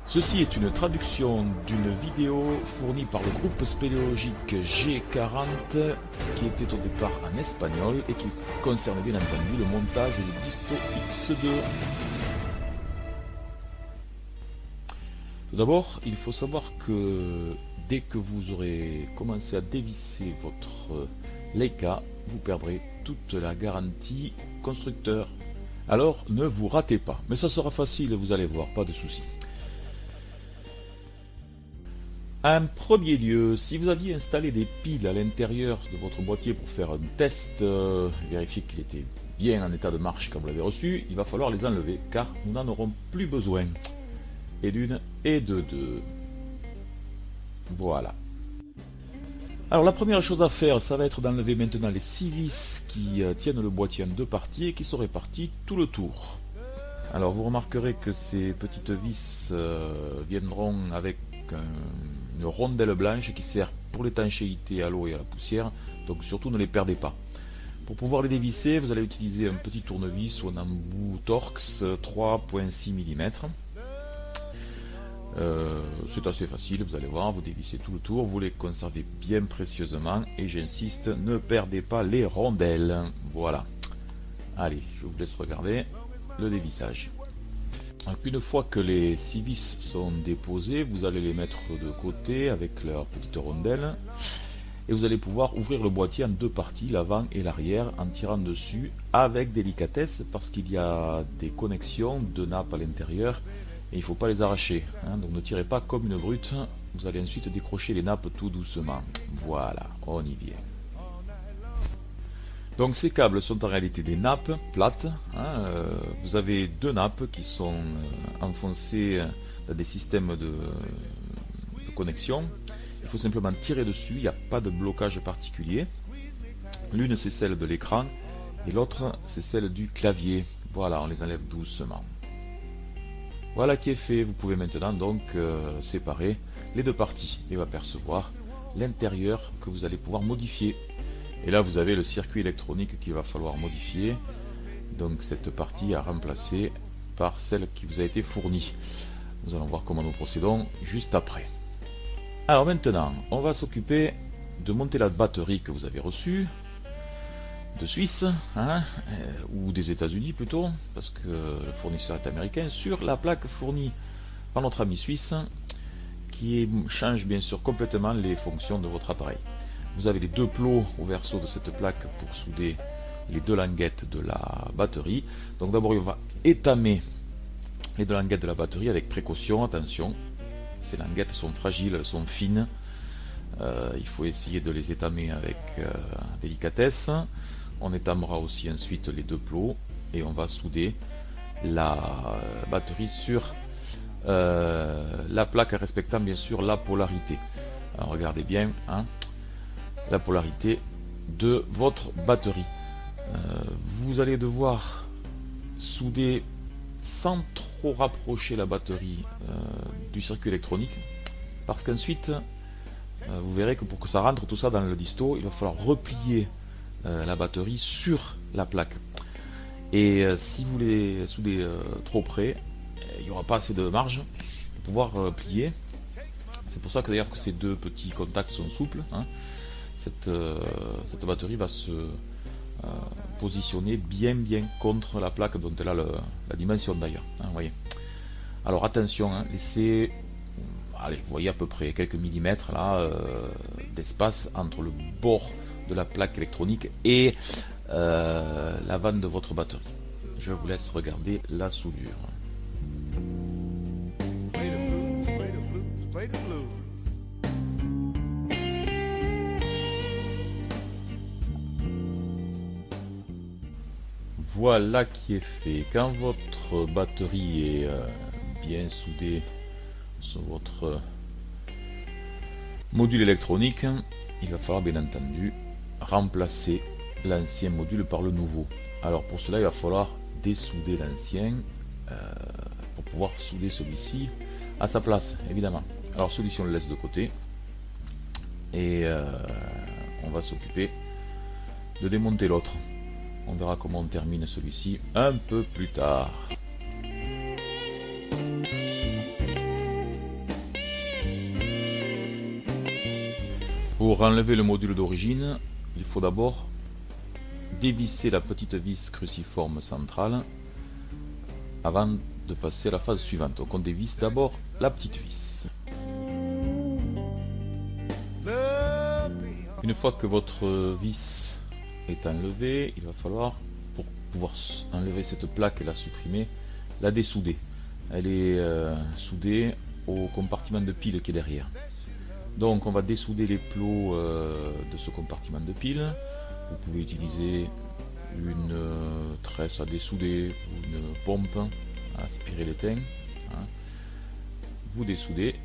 Ceci est une traduction d'une vidéo fournie par le groupe spéléologique G40 qui était au départ en espagnol et qui concernait bien entendu le montage du Disto X2. Tout d'abord, il faut savoir que dès que vous aurez commencé à dévisser votre Leica, vous perdrez toute la garantie constructeur. Alors ne vous ratez pas, mais ça sera facile, vous allez voir, pas de soucis. En premier lieu, si vous aviez installé des piles à l'intérieur de votre boîtier pour faire un test, vérifier qu'il était bien en état de marche quand vous l'avez reçu, il va falloir les enlever car nous n'en aurons plus besoin. Et d'une et de deux. Voilà. Alors la première chose à faire, ça va être d'enlever maintenant les 6 vis qui tiennent le boîtier en deux parties et qui sont réparties tout le tour. Alors vous remarquerez que ces petites vis viendront avec une rondelle blanche qui sert pour l'étanchéité à l'eau et à la poussière, donc surtout ne les perdez pas. Pour pouvoir les dévisser, vous allez utiliser un petit tournevis ou un embout Torx 3.6 mm. C'est assez facile, vous allez voir, vous dévissez tout le tour, vous les conservez bien précieusement et j'insiste, ne perdez pas les rondelles. Voilà. Allez, je vous laisse regarder le dévissage. Donc, une fois que les 6 vis sont déposées, vous allez les mettre de côté avec leurs petites rondelles et vous allez pouvoir ouvrir le boîtier en deux parties, l'avant et l'arrière, en tirant dessus avec délicatesse parce qu'il y a des connexions de nappes à l'intérieur et il ne faut pas les arracher, hein, donc ne tirez pas comme une brute, vous allez ensuite décrocher les nappes tout doucement. Voilà, on y vient. Donc ces câbles sont en réalité des nappes plates, hein, vous avez deux nappes qui sont enfoncées dans des systèmes de connexion. Il faut simplement tirer dessus, il n'y a pas de blocage particulier. L'une c'est celle de l'écran et l'autre c'est celle du clavier. Voilà, on les enlève doucement. Voilà qui est fait, vous pouvez maintenant donc séparer les deux parties et apercevoir l'intérieur que vous allez pouvoir modifier. Et là vous avez le circuit électronique qu'il va falloir modifier, donc cette partie à remplacer par celle qui vous a été fournie. Nous allons voir comment nous procédons juste après. Alors maintenant, on va s'occuper de monter la batterie que vous avez reçue de Suisse, hein, ou des États-Unis plutôt, parce que le fournisseur est américain, sur la plaque fournie par notre ami suisse, qui change bien sûr complètement les fonctions de votre appareil. Vous avez les deux plots au verso de cette plaque pour souder les deux languettes de la batterie. Donc d'abord on va étamer les deux languettes de la batterie avec précaution, attention, ces languettes sont fragiles, elles sont fines, il faut essayer de les étamer avec délicatesse. On étamera aussi ensuite les deux plots et on va souder la batterie sur la plaque respectant bien sûr la polarité. Alors regardez bien, hein, la polarité de votre batterie. Vous allez devoir souder sans trop rapprocher la batterie du circuit électronique parce qu'ensuite vous verrez que pour que ça rentre tout ça dans le disto, il va falloir replier la batterie sur la plaque. Et si vous les soudez trop près, il n'y aura pas assez de marge pour pouvoir plier. C'est pour ça que d'ailleurs que ces deux petits contacts sont souples, hein. Cette batterie va se positionner bien contre la plaque dont elle a la dimension d'ailleurs, hein, voyez. Alors attention, hein, laissez, allez, vous voyez à peu près quelques millimètres là d'espace entre le bord de la plaque électronique et la vanne de votre batterie. Je vous laisse regarder la soudure. Voilà qui est fait. Quand votre batterie est bien soudée sur votre module électronique, il va falloir bien entendu remplacer l'ancien module par le nouveau. Alors pour cela il va falloir dessouder l'ancien pour pouvoir souder celui-ci à sa place évidemment. Alors celui-ci on le laisse de côté et on va s'occuper de démonter l'autre. On verra comment on termine celui-ci un peu plus tard. Pour enlever le module d'origine, il faut d'abord dévisser la petite vis cruciforme centrale avant de passer à la phase suivante. Donc on dévisse d'abord la petite vis. Une fois que votre vis est enlevée, il va falloir, pour pouvoir enlever cette plaque et la supprimer, la dessouder. Elle est soudée au compartiment de pile qui est derrière. Donc on va dessouder les plots de ce compartiment de pile. Vous pouvez utiliser une tresse à dessouder ou une pompe à aspirer l'étain. Hein. Vous dessoudez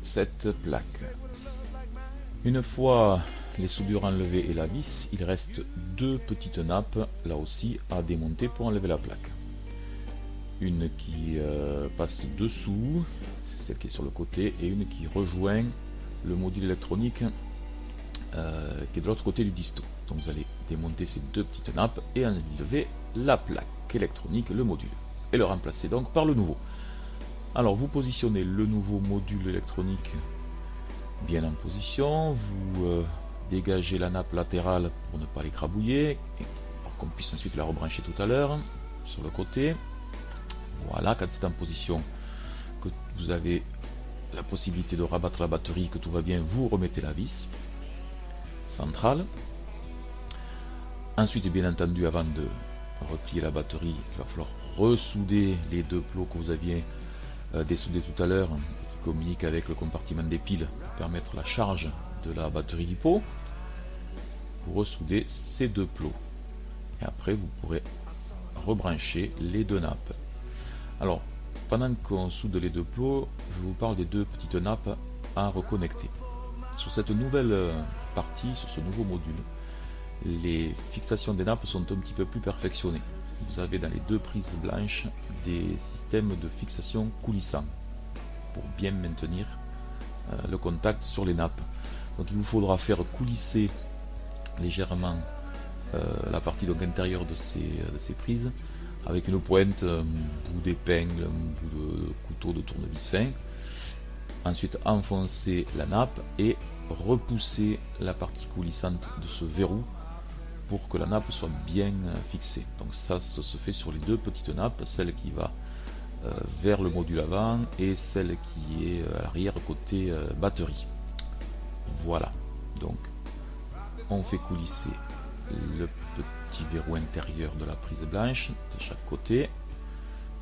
cette plaque. Une fois les soudures enlevées et la vis, il reste deux petites nappes là aussi à démonter pour enlever la plaque. Une qui passe dessous, celle qui est sur le côté, et une qui rejoint le module électronique qui est de l'autre côté du disto. Donc vous allez démonter ces deux petites nappes et enlever la plaque électronique, le module, et le remplacer donc par le nouveau. Alors vous positionnez le nouveau module électronique bien en position, vous dégagez la nappe latérale pour ne pas l'écrabouiller, et pour qu'on puisse ensuite la rebrancher tout à l'heure sur le côté. Voilà, quand c'est en position, que vous avez la possibilité de rabattre la batterie, que tout va bien, vous remettez la vis centrale. Ensuite, bien entendu, avant de replier la batterie, il va falloir ressouder les deux plots que vous aviez dessoudés tout à l'heure, qui communiquent avec le compartiment des piles pour permettre la charge de la batterie LiPo. Vous ressoudez ces deux plots et après vous pourrez rebrancher les deux nappes. Alors, pendant qu'on soude les deux plots, je vous parle des deux petites nappes à reconnecter. Sur cette nouvelle partie, sur ce nouveau module, les fixations des nappes sont un petit peu plus perfectionnées. Vous avez dans les deux prises blanches des systèmes de fixation coulissants pour bien maintenir le contact sur les nappes. Donc il vous faudra faire coulisser légèrement la partie donc intérieure de ces prises avec une pointe, un bout d'épingle, un bout de couteau de tournevis fin. Ensuite enfoncer la nappe et repousser la partie coulissante de ce verrou pour que la nappe soit bien fixée. Donc ça se fait sur les deux petites nappes, celle qui va vers le module avant et celle qui est à l'arrière côté batterie. Voilà, donc on fait coulisser le petit verrou intérieur de la prise blanche de chaque côté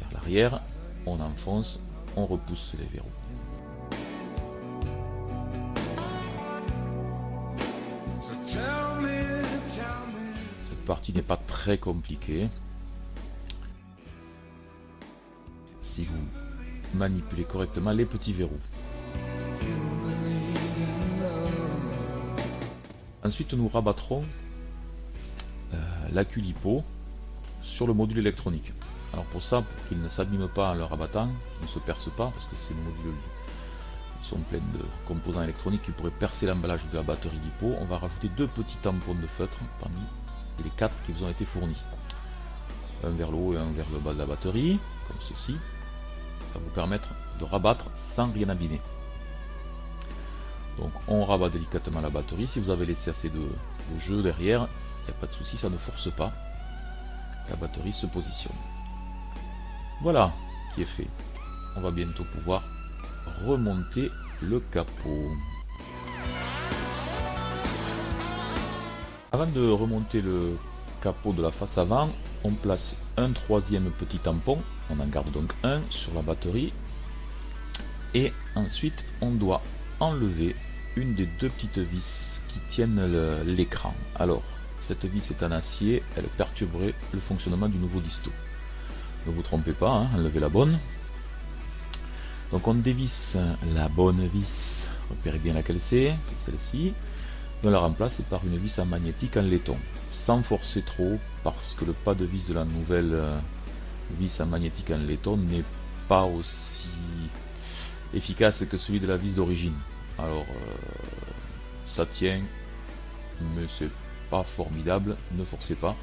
vers l'arrière, on enfonce, on repousse les verrous. Cette partie n'est pas très compliquée. Si vous manipulez correctement les petits verrous. Ensuite, nous rabattrons l'accu LiPo sur le module électronique. Alors pour ça, pour qu'il ne s'abîme pas en le rabattant, qu'il ne se perce pas, parce que ces modules sont pleins de composants électroniques qui pourraient percer l'emballage de la batterie LiPo, on va rajouter deux petits tampons de feutre parmi les quatre qui vous ont été fournis. Un vers le haut et un vers le bas de la batterie, comme ceci. Ça va vous permettre de rabattre sans rien abîmer. Donc on rabat délicatement la batterie. Si vous avez laissé assez de jeu derrière, il n'y a pas de souci, ça ne force pas. La batterie se positionne. Voilà qui est fait. On va bientôt pouvoir remonter le capot. Avant de remonter le capot de la face avant, on place un troisième petit tampon, on en garde donc un sur la batterie, et ensuite on doit enlever une des deux petites vis qui tiennent l'écran. Alors, cette vis est en acier, elle perturberait le fonctionnement du nouveau disto. Ne vous trompez pas, hein, enlevez la bonne. Donc on dévisse la bonne vis, repérez bien laquelle c'est celle-ci, et on la remplace par une vis en magnétique en laiton, sans forcer trop, parce que le pas de vis de la nouvelle vis en magnétique en laiton n'est pas aussi efficace que celui de la vis d'origine. Alors ça tient, mais c'est pas formidable, ne forcez pas.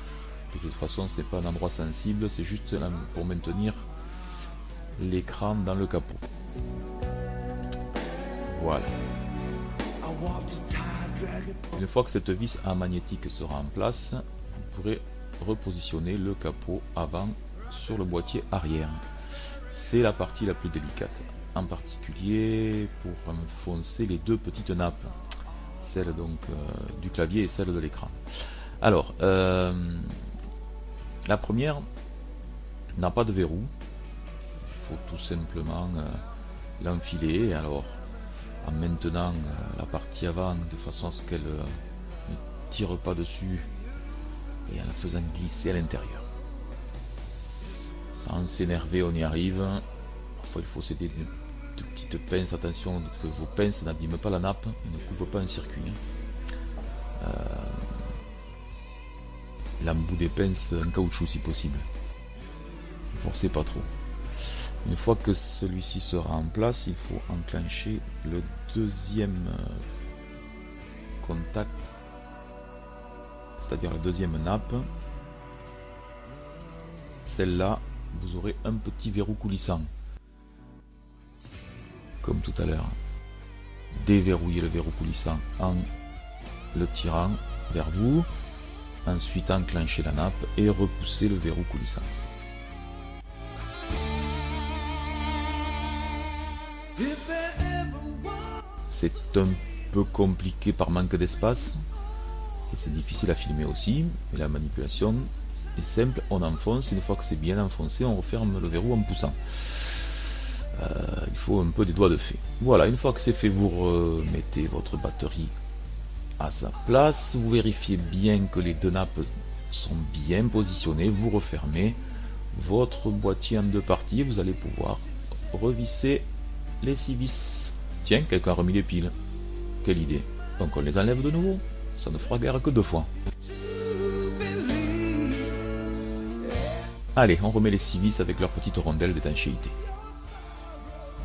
De toute façon, c'est pas un endroit sensible, c'est juste pour maintenir l'écran dans le capot. Voilà. Une fois que cette vis à magnétique sera en place, vous pourrez repositionner le capot avant sur le boîtier arrière. C'est la partie la plus délicate, en particulier pour enfoncer les deux petites nappes, celle donc du clavier et celle de l'écran. Alors, la première n'a pas de verrou, il faut tout simplement l'enfiler. Alors, en maintenant la partie avant de façon à ce qu'elle ne tire pas dessus et en la faisant glisser à l'intérieur. Sans s'énerver, on y arrive. Parfois il faut s'aider de petites pinces. Attention que vos pinces n'abîment pas la nappe et ne coupent pas un circuit. L'embout des pinces en caoutchouc si possible. Ne forcez pas trop. Une fois que celui-ci sera en place, il faut enclencher le deuxième contact, c'est-à-dire la deuxième nappe. Celle-là, vous aurez un petit verrou coulissant. Comme tout à l'heure. Déverrouillez le verrou coulissant en le tirant vers vous. Ensuite, enclenchez la nappe et repoussez le verrou coulissant. C'est un peu compliqué par manque d'espace et c'est difficile à filmer aussi, mais la manipulation est simple. On enfonce, une fois que c'est bien enfoncé, on referme le verrou en poussant. Il faut un peu des doigts de fée. Voilà, une fois que c'est fait, vous remettez votre batterie à sa place, vous vérifiez bien que les deux nappes sont bien positionnées, vous refermez votre boîtier en deux parties et vous allez pouvoir revisser les 6 vis. Tiens, quelqu'un a remis les piles. Quelle idée. Donc on les enlève de nouveau. Ça ne fera guère que 2 fois. Allez, on remet les 6 vis avec leur petite rondelle d'étanchéité.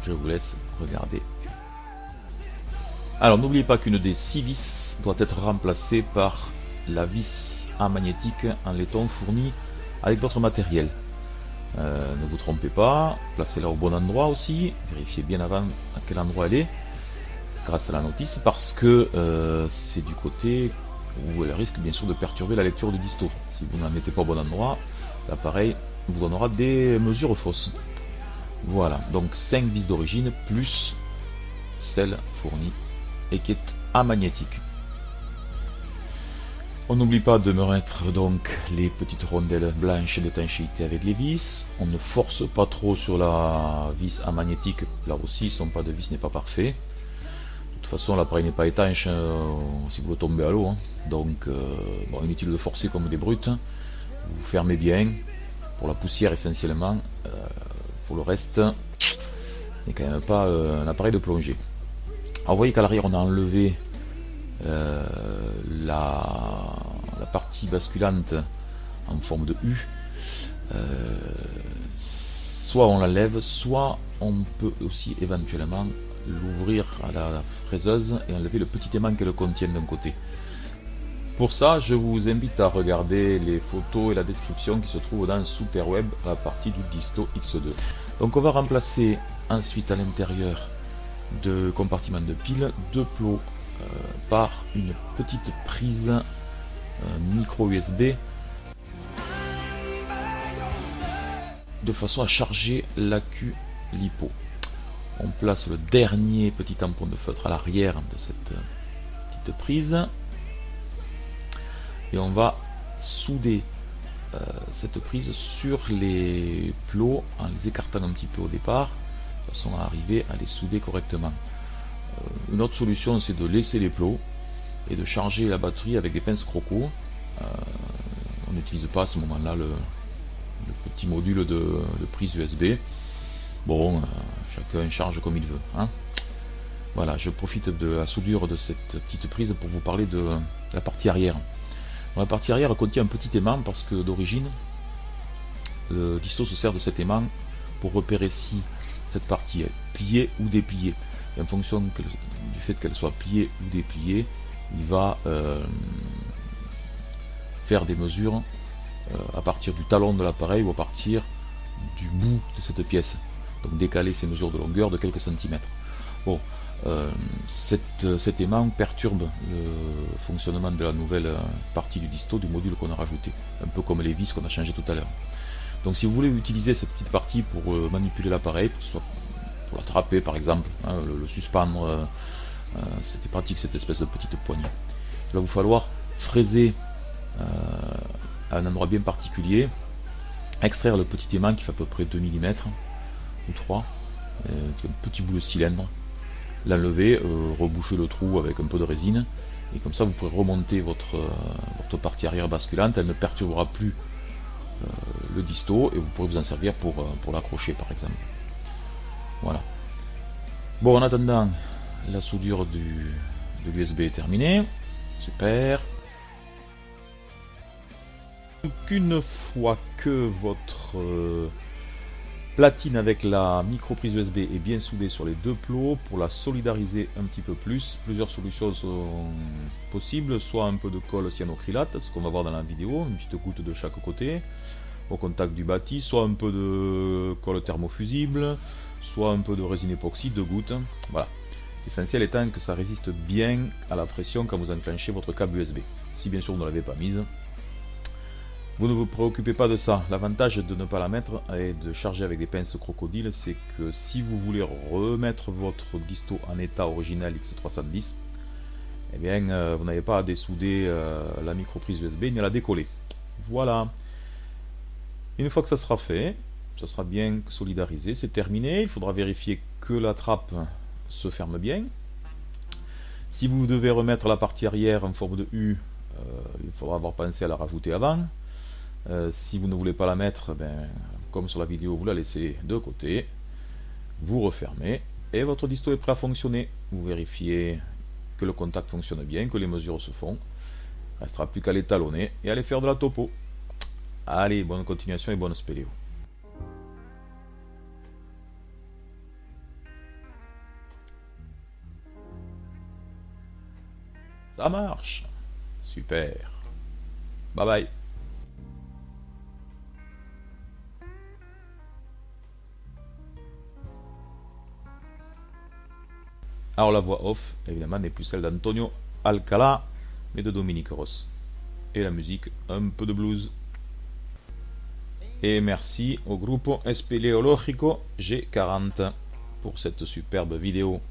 Je vous laisse regarder. Alors n'oubliez pas qu'une des 6 vis doit être remplacée par la vis à magnétique en laiton fournie avec votre matériel. Ne vous trompez pas, placez-la au bon endroit aussi, vérifiez bien avant à quel endroit elle est, grâce à la notice, parce que c'est du côté où elle risque bien sûr de perturber la lecture du disto. Si vous n'en mettez pas au bon endroit, l'appareil vous donnera des mesures fausses. Voilà, donc 5 vis d'origine plus celle fournie et qui est amagnétique. On n'oublie pas de me mettre donc les petites rondelles blanches d'étanchéité avec les vis. On ne force pas trop sur la vis amagnétique, là aussi son pas de vis n'est pas parfait. De toute façon l'appareil n'est pas étanche si vous le tombez à l'eau, hein. Donc bon, inutile de forcer comme des brutes. Vous fermez bien, pour la poussière essentiellement, pour le reste, c'est quand même pas un appareil de plongée. Alors vous voyez qu'à l'arrière on a enlevé la partie basculante en forme de U. Soit on la lève, soit on peut aussi éventuellement l'ouvrir à la fraiseuse et enlever le petit aimant qu'elle contient d'un côté. Pour ça, je vous invite à regarder les photos et la description qui se trouvent dans Souterweb à la partie du Disto X2. Donc on va remplacer ensuite à l'intérieur de compartiment de pile 2 plots par une petite prise micro USB de façon à charger l'accu LiPo. On place le dernier petit tampon de feutre à l'arrière de cette petite prise et on va souder cette prise sur les plots en les écartant un petit peu au départ de façon à arriver à les souder correctement. Une autre solution, c'est de laisser les plots et de charger la batterie avec des pinces croco. On n'utilise pas à ce moment-là le petit module de prise USB. Bon, chacun charge comme il veut, hein. Voilà, je profite de la soudure de cette petite prise pour vous parler de la partie arrière. La partie arrière contient un petit aimant parce que d'origine, le disto se sert de cet aimant pour repérer si cette partie est pliée ou dépliée. Et en fonction du fait qu'elle soit pliée ou dépliée, il va faire des mesures à partir du talon de l'appareil ou à partir du bout de cette pièce. Donc décaler ces mesures de longueur de quelques centimètres. Bon, cet aimant perturbe le fonctionnement de la nouvelle partie du disto, du module qu'on a rajouté, un peu comme les vis qu'on a changé tout à l'heure. Donc si vous voulez utiliser cette petite partie pour manipuler l'appareil, pour l'attraper par exemple, hein, le suspendre, c'était pratique cette espèce de petite poignée. Il va vous falloir fraiser à un endroit bien particulier, extraire le petit aimant qui fait à peu près 2 mm ou 3, un petit bout de cylindre, l'enlever, reboucher le trou avec un peu de résine, et comme ça vous pourrez remonter votre partie arrière basculante, elle ne perturbera plus le disto, et vous pourrez vous en servir pour l'accrocher par exemple. Voilà. Bon, en attendant, la soudure de l'USB est terminée. Super. Donc une fois que votre platine avec la micro prise USB est bien soudée sur les deux plots, pour la solidariser un petit peu plus, plusieurs solutions sont possibles, soit un peu de colle cyanocrylate, ce qu'on va voir dans la vidéo, une petite goutte de chaque côté au contact du bâti, soit un peu de colle thermofusible, soit un peu de résine époxy, 2 gouttes. Voilà. L'essentiel étant que ça résiste bien à la pression quand vous enclenchez votre câble USB. Si bien sûr vous ne l'avez pas mise, vous ne vous préoccupez pas de ça. L'avantage de ne pas la mettre et de charger avec des pinces crocodile, c'est que si vous voulez remettre votre disto en état original X310, eh bien vous n'avez pas à dessouder la micro-prise USB ni à la décoller. Voilà. Une fois que ça sera fait, ça sera bien solidarisé, c'est terminé. Il faudra vérifier que la trappe se ferme bien. Si vous devez remettre la partie arrière en forme de U, il faudra avoir pensé à la rajouter avant. Si vous ne voulez pas la mettre, comme sur la vidéo, vous la laissez de côté, vous refermez et votre disto est prêt à fonctionner. Vous vérifiez que le contact fonctionne bien, que les mesures se font. Il ne restera plus qu'à l'étalonner et à aller faire de la topo. Allez, bonne continuation et bonne spéléo. Ça marche. Super. Bye bye. Alors la voix off, évidemment, n'est plus celle d'Antonio Alcala, mais de Dominique Ross. Et la musique, un peu de blues. Et merci au Grupo Espeleologico G40 pour cette superbe vidéo.